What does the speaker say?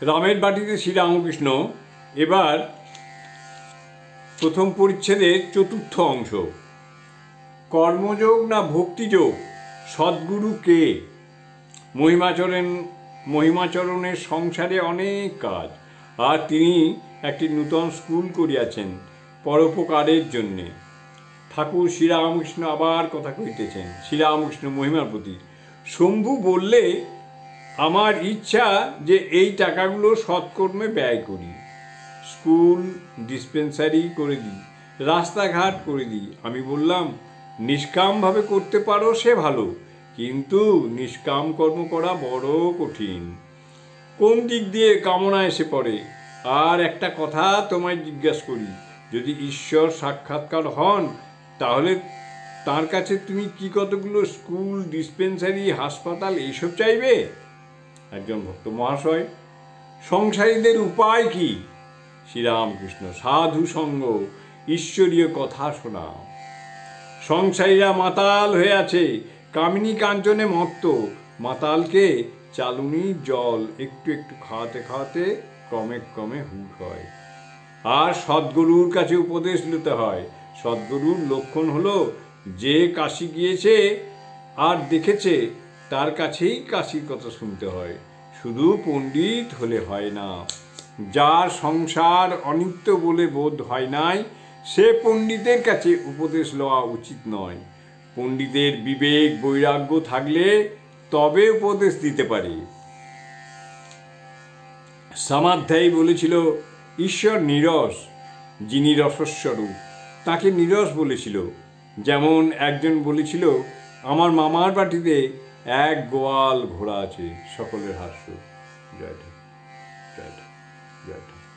রামের বাটিতে শ্রীরামকৃষ্ণ এবার প্রথম পরিচ্ছেদের চতুর্থ অংশ। কর্মযোগ না ভক্তিযোগ, সদ্গুরু কে? মহিমাচরণের সংসারে অনেক কাজ, আর তিনি একটি নূতন স্কুল করিয়াছেন পরোপকারের জন্যে। ঠাকুর শ্রীরামকৃষ্ণ আবার কথা কইতেছেন শ্রীরামকৃষ্ণ মহিমার প্রতি। শম্ভু বললে, আমার ইচ্ছা যে এই টাকাগুলো সৎকর্মে ব্যয় করি, স্কুল ডিসপেন্সারি করে দিই, রাস্তাঘাট করে দিই। আমি বললাম, নিষ্কামভাবে করতে পারো সে ভালো, কিন্তু নিষ্কাম কর্ম করা বড় কঠিন। কোন দিক দিয়ে কামনা এসে পড়ে? আর একটা কথা তোমায় জিজ্ঞাসা করি, যদি ঈশ্বর সাক্ষাৎকার হন, তাহলে তার কাছে তুমি কি কতগুলো স্কুল, ডিসপেন্সারি, হাসপাতাল এইসব চাইবে? একজন ভক্ত, মহাশয়, সংসারীদের উপায় কি? শ্রীরামকৃষ্ণ, সাধু সঙ্গ, ঈশ্বরীয় কথা শোনা। সংসারীরা মাতাল হয়ে আছে, কামিনী কাঞ্চনে মত্ত। মাতালকে চালুনির জল একটু একটু খাওয়াতে খাওয়াতে ক্রমে ক্রমে হুঁশ হয়। আর সদ্গুরুর কাছে উপদেশ নিতে হয়। সদ্গুরুর লক্ষণ হলো, যে কাশী গিয়েছে আর দেখেছে তার কাছেই কাশীর কথা শুনতে হয়, শুধু পণ্ডিত হলে হয় না। যার সংসার অনিত্য বলে বোধ হয় নাই, সে পণ্ডিতের কাছে উপদেশ লওয়া উচিত নয়। পণ্ডিতের বিবেক বৈরাগ্য থাকলে তবে উপদেশ দিতে পারে। সমাধ্যায়ী বলেছিল, ঈশ্বর নীরস, যিনি রসস্বরূপ তাকে নীরস বলেছিল। যেমন একজন বলেছিল, আমার মামার বাটিতে এক গোয়াল ঘোড়া আছে। সকলের হাস্য। জয় ঠাকুর, জয় ঠাকুর, জয় ঠাকুর।